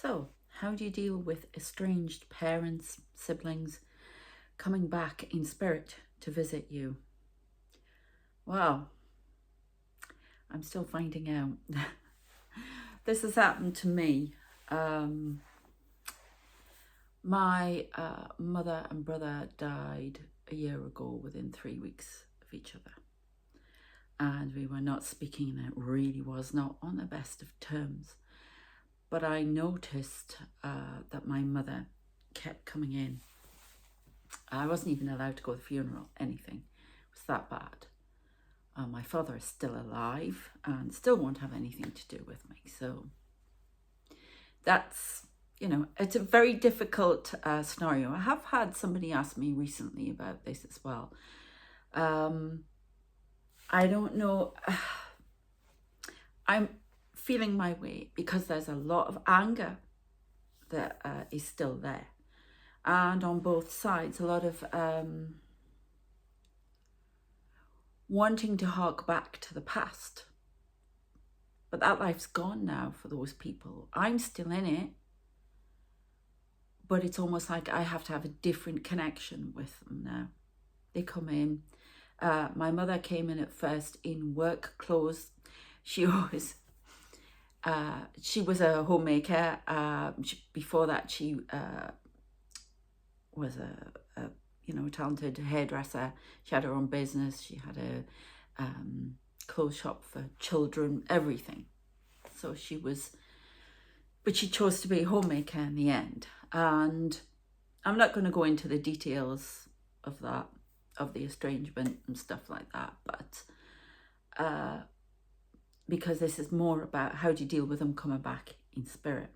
So, how do you deal with estranged parents, siblings coming back in spirit to visit you? Well, I'm still finding out. This has happened to me. My mother and brother died a year ago within 3 weeks of each other. And we were not speaking, and it really was not on the best of terms. But I noticed that my mother kept coming in. I wasn't even allowed to go to the funeral, anything. It was that bad. My father is still alive and still won't have anything to do with me. So that's, it's a very difficult scenario. I have had somebody ask me recently about this as well. I don't know. I'm feeling my way because there's a lot of anger that is still there. And on both sides, a lot of wanting to hark back to the past. But that life's gone now for those people. I'm still in it, but it's almost like I have to have a different connection with them now. They come in. My mother came in at first in work clothes. She always, she was a homemaker. Before that, she was a talented hairdresser. She had her own business. She had a clothes shop for children, everything. So she was, but she chose to be a homemaker in the end. And I'm not going to go into the details of that, of the estrangement and stuff like that, but because this is more about how do you deal with them coming back in spirit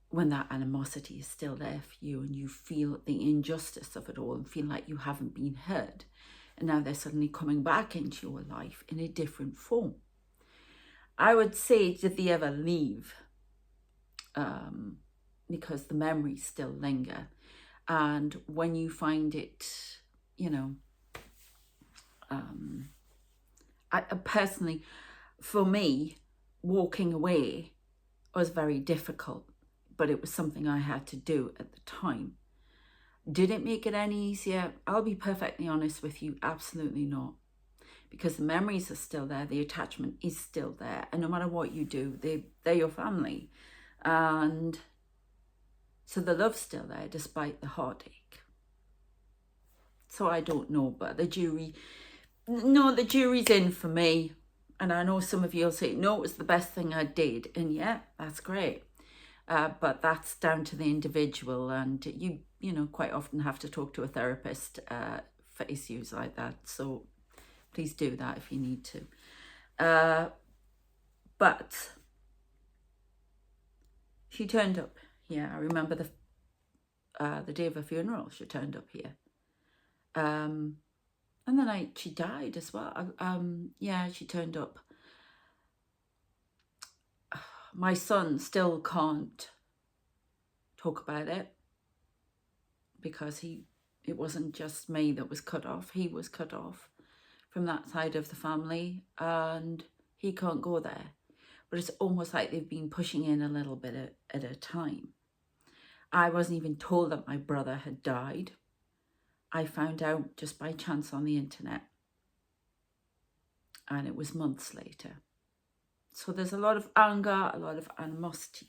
when that animosity is still there for you and you feel the injustice of it all and feel like you haven't been heard. And now they're suddenly coming back into your life in a different form. I would say, did they ever leave? Because the memories still linger. And when you find it, I personally, for me, walking away was very difficult, but it was something I had to do at the time. Did it make it any easier? I'll be perfectly honest with you, absolutely not. Because the memories are still there, the attachment is still there, and no matter what you do, they're your family. And so the love's still there despite the heartache. So I don't know, but the jury's in for me. And I know some of you will say, no, it was the best thing I did. And yeah, that's great. But that's down to the individual, and you quite often have to talk to a therapist for issues like that. So please do that if you need to. But she turned up here. I remember the day of her funeral, she turned up here. And the night she died as well. Yeah, she turned up. My son still can't talk about it because it wasn't just me that was cut off. He was cut off from that side of the family and he can't go there. But it's almost like they've been pushing in a little bit at a time. I wasn't even told that my brother had died. I found out just by chance on the internet. And it was months later. So there's a lot of anger, a lot of animosity.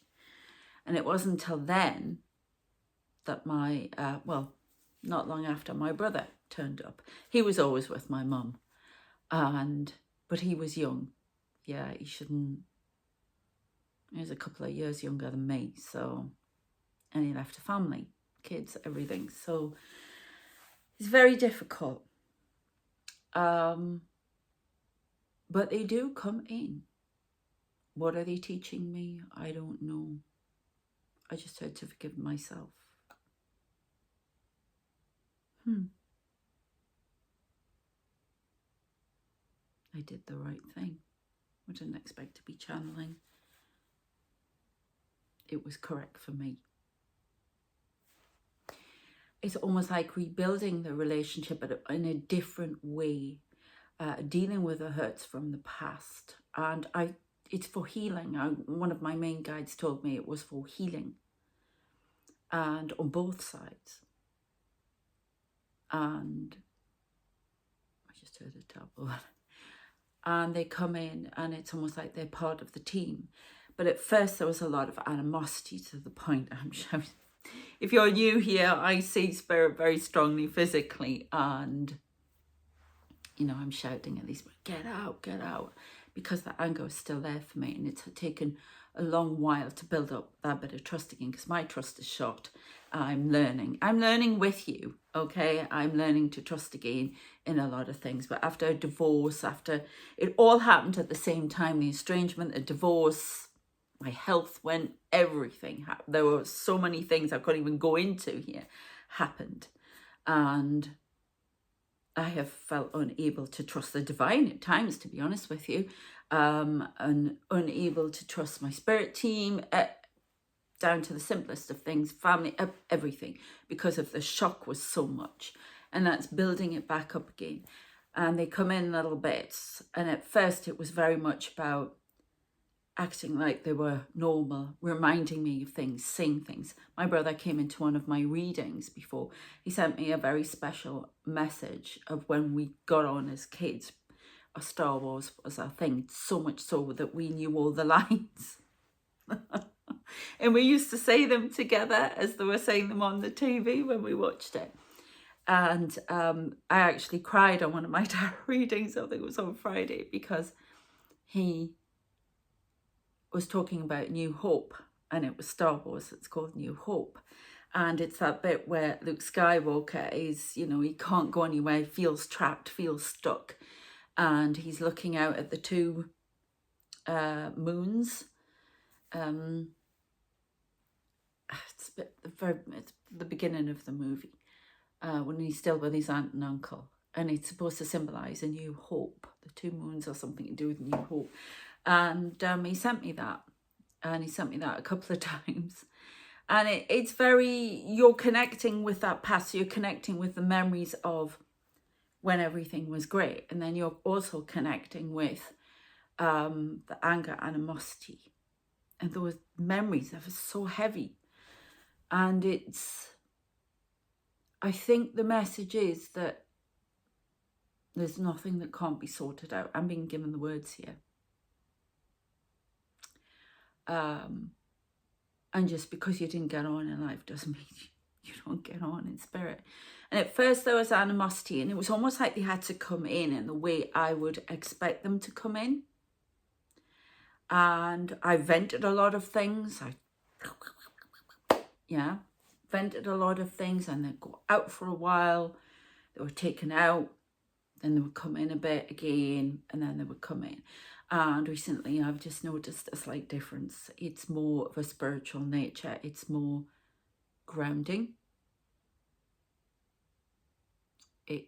And it wasn't until then that not long after, my brother turned up. He was always with my mum. But he was young. Yeah, he was a couple of years younger than me. So, and he left a family, kids, everything. So it's very difficult. But they do come in. What are they teaching me? I don't know. I just had to forgive myself. I did the right thing. I didn't expect to be channeling. It was correct for me. It's almost like rebuilding the relationship but in a different way, dealing with the hurts from the past. And it's for healing. One of my main guides told me it was for healing, and on both sides. And I just heard a terrible one. And they come in and it's almost like they're part of the team. But at first there was a lot of animosity, to the point I'm shouting. If you're new here, I see spirit very strongly physically, and you know, I'm shouting at these, get out, because the anger is still there for me, and it's taken a long while to build up that bit of trust again, because my trust is shot. I'm learning with you, okay? I'm learning to trust again in a lot of things. But after a divorce, after it all happened at the same time, the estrangement, the divorce, my health went, everything happened. There were so many things I couldn't even go into here happened. And I have felt unable to trust the divine at times, to be honest with you, and unable to trust my spirit team, down to the simplest of things, family, everything, because of the shock was so much. And that's building it back up again. And they come in little bits. And at first it was very much about acting like they were normal, reminding me of things, saying things. My brother came into one of my readings before. He sent me a very special message of when we got on as kids. Star Wars was our thing, so much so that we knew all the lines. And we used to say them together as they were saying them on the TV when we watched it. And I actually cried on one of my tarot readings, I think it was on Friday, because he was talking about New Hope, and it was Star Wars, it's called New Hope. And it's that bit where Luke Skywalker is, you know, he can't go anywhere, he feels trapped, feels stuck. And he's looking out at the two moons. It's the beginning of the movie, when he's still with his aunt and uncle. And it's supposed to symbolise a new hope. The two moons are something to do with New Hope. And he sent me that. And he sent me that a couple of times. And it's very, you're connecting with that past. You're connecting with the memories of when everything was great. And then you're also connecting with the anger, animosity. And those memories that are so heavy. And I think the message is that there's nothing that can't be sorted out. I'm being given the words here. And just because you didn't get on in life doesn't mean you don't get on in spirit. And at first there was animosity, and it was almost like they had to come in the way I would expect them to come in. And I vented a lot of things. Vented a lot of things, and they'd go out for a while. They were taken out, then they would come in a bit again, and then they would come in. And recently I've just noticed a slight difference. It's more of a spiritual nature. It's more grounding. I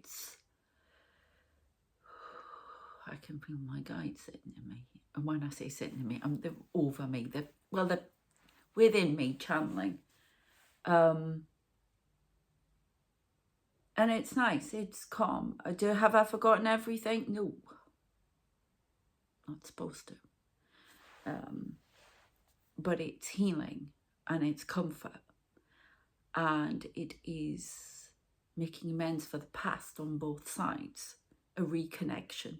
can feel my guides sitting in me. And when I say sitting in me, they're over me. They're within me, channeling. And it's nice. It's calm. Have I forgotten everything? No. Not supposed to. But it's healing, and it's comfort, and it is making amends for the past on both sides, a reconnection,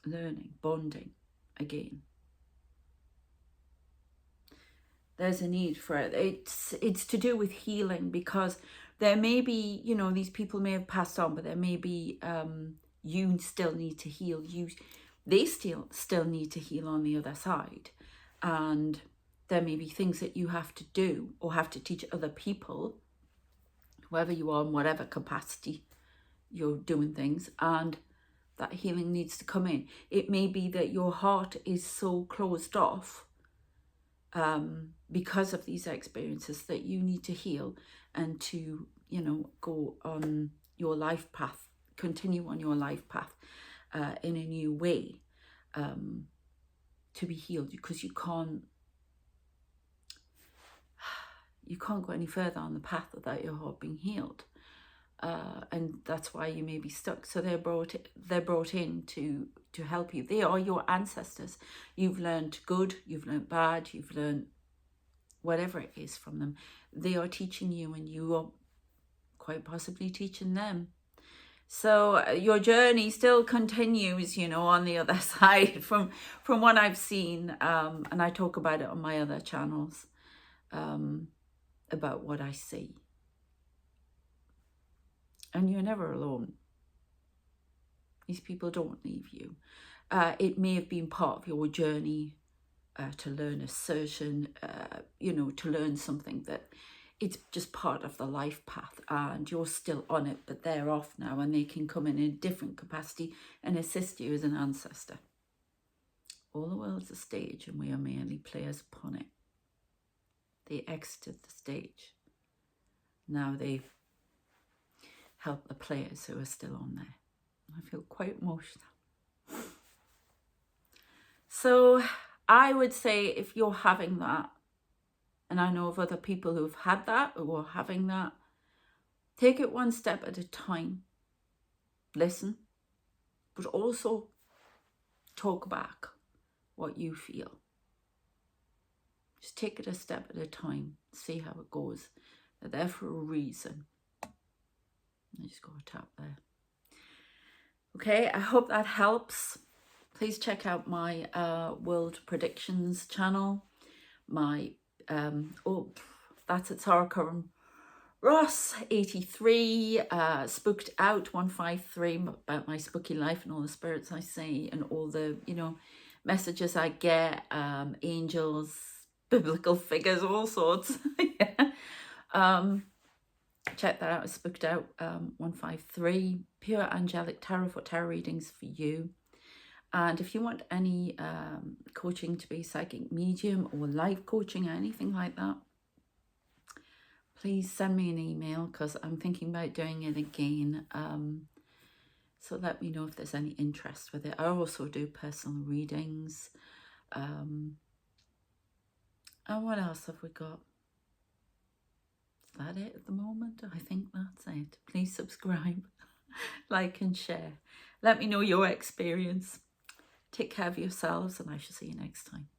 learning, bonding again. There's a need for it. It's to do with healing, because there may be, you know, these people may have passed on, but there may be, you still need to heal. They still need to heal on the other side. And there may be things that you have to do or have to teach other people, whoever you are in whatever capacity you're doing things, and that healing needs to come in. It may be that your heart is so closed off because of these experiences that you need to heal and to, you know, go on your life path, continue on your life path in a new way, to be healed, because you can't go any further on the path without your heart being healed. and that's why you may be stuck. So they're brought in to help you. They are your ancestors. You've learned good, you've learned bad, you've learned whatever it is from them. They are teaching you, and you are quite possibly teaching them. So your journey still continues, you know, on the other side from what I've seen, and I talk about it on my other channels, about what I see. And you're never alone. These people don't leave you. It may have been part of your journey to learn assertion, you know, to learn something that it's just part of the life path, and you're still on it, but they're off now, and they can come in a different capacity and assist you as an ancestor. All the world's a stage, and we are merely players upon it. They exited the stage. Now they help the players who are still on there. I feel quite emotional. So I would say, if you're having that, and I know of other people who've had that or are having that, take it one step at a time. Listen, but also talk back what you feel. Just take it a step at a time. See how it goes. They're there for a reason. I just got a tap there. Okay, I hope that helps. Please check out my World Predictions channel. My that's at Sarah Curran Ross 83, Spooked Out 153, about my spooky life and all the spirits I see and all the, you know, messages I get, angels, biblical figures, all sorts. Yeah. Check that out. Spooked Out 153, pure angelic tarot for tarot readings for you. And if you want any coaching to be psychic medium or life coaching or anything like that, please send me an email, because I'm thinking about doing it again. So let me know if there's any interest with it. I also do personal readings. And what else have we got? Is that it at the moment? I think that's it. Please subscribe, like and share. Let me know your experience. Take care of yourselves, and I shall see you next time.